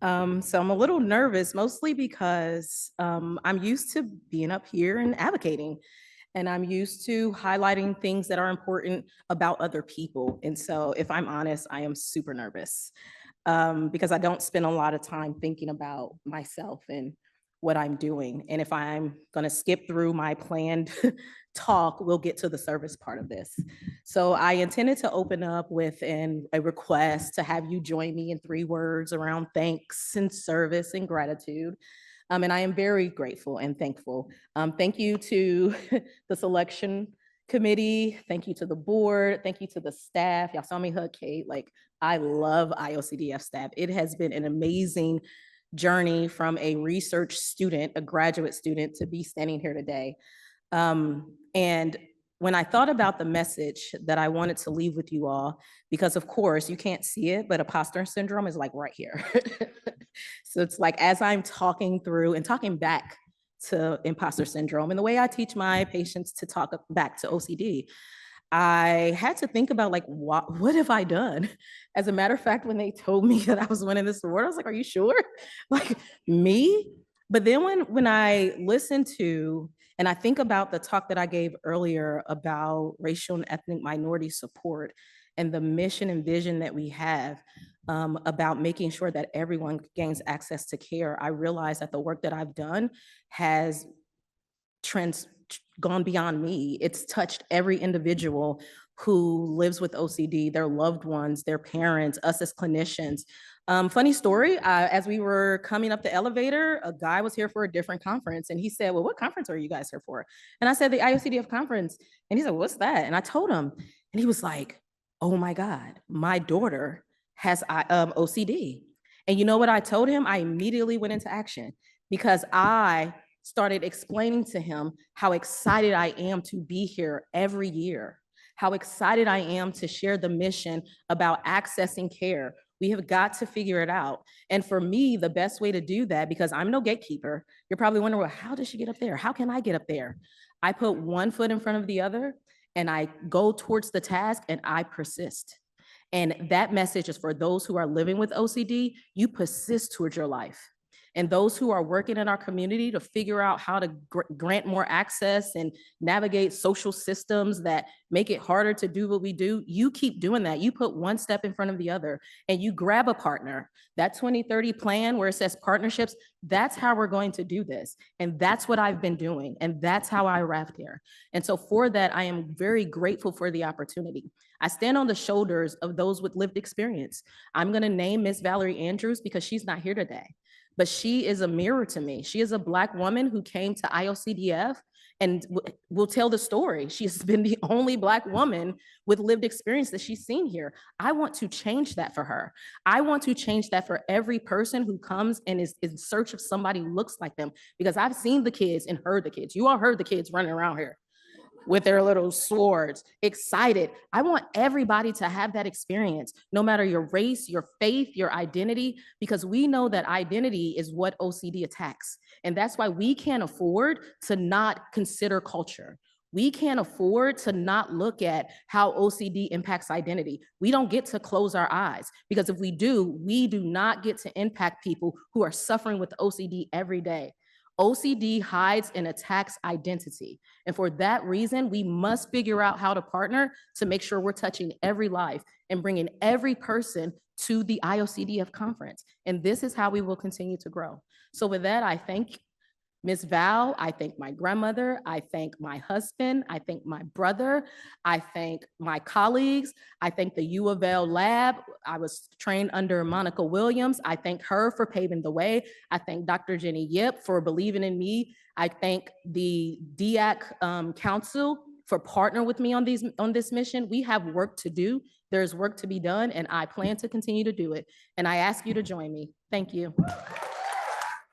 So I'm a little nervous, mostly because I'm used to being up here and advocating, and I'm used to highlighting things that are important about other people. And so, if I'm honest, I am super nervous because I don't spend a lot of time thinking about myself and what I'm doing. And if I'm going to skip through my planned talk, we'll get to the service part of this. So I intended to open up with a request to have you join me in 3 words around thanks and service and gratitude. And I am very grateful and thankful. Thank you to the selection committee. Thank you to the board. Thank you to the staff. Y'all saw me hug Kate. Like, I love IOCDF staff. It has been an amazing journey from a research student, a graduate student, to be standing here today. And when I thought about the message that I wanted to leave with you all, because of course you can't see it, but imposter syndrome is like right here. So it's like as I'm talking through and talking back to imposter syndrome, and the way I teach my patients to talk back to OCD, I had to think about like, what have I done? As a matter of fact, when they told me that I was winning this award, I was like, are you sure? Like, me? But then when I listened to, and I think about the talk that I gave earlier about racial and ethnic minority support and the mission and vision that we have about making sure that everyone gains access to care, I realized that the work that I've done has gone beyond me. It's touched every individual who lives with OCD, their loved ones, their parents, us as clinicians. Funny story, as we were coming up the elevator, a guy was here for a different conference and he said, well, what conference are you guys here for? And I said, the IOCDF conference. And he said, what's that? And I told him, and he was like, oh my God, my daughter has OCD. And you know what I told him? I immediately went into action because I started explaining to him how excited I am to be here every year, how excited I am to share the mission about accessing care. We have got to figure it out. And for me, the best way to do that, because I'm no gatekeeper, you're probably wondering, well, how does she get up there? How can I get up there? I put one foot in front of the other and I go towards the task and I persist. And that message is for those who are living with OCD, you persist towards your life. And those who are working in our community to figure out how to grant more access and navigate social systems that make it harder to do what we do, you keep doing that. You put one step in front of the other and you grab a partner. That 2030 plan where it says partnerships, that's how we're going to do this. And that's what I've been doing. And that's how I arrived here. And so for that, I am very grateful for the opportunity. I stand on the shoulders of those with lived experience. I'm going to name Miss Valerie Andrews because she's not here today, but she is a mirror to me. She is a Black woman who came to IOCDF and will tell the story. She has been the only Black woman with lived experience that she's seen here. I want to change that for her. I want to change that for every person who comes and is in search of somebody who looks like them, because I've seen the kids and heard the kids. You all heard the kids running around here with their little swords, excited. I want everybody to have that experience, no matter your race, your faith, your identity, because we know that identity is what OCD attacks. And that's why we can't afford to not consider culture. We can't afford to not look at how OCD impacts identity. We don't get to close our eyes, because if we do not get to impact people who are suffering with OCD every day. OCD hides and attacks identity. And for that reason, we must figure out how to partner to make sure we're touching every life and bringing every person to the IOCDF conference. And this is how we will continue to grow. So with that, I thank Ms. Val, I thank my grandmother, I thank my husband, I thank my brother, I thank my colleagues, I thank the U of L lab. I was trained under Monica Williams. I thank her for paving the way. I thank Dr. Jenny Yip for believing in me. I thank the DIAC Council for partnering with me on this mission. We have work to do. There's work to be done, and I plan to continue to do it. And I ask you to join me. Thank you.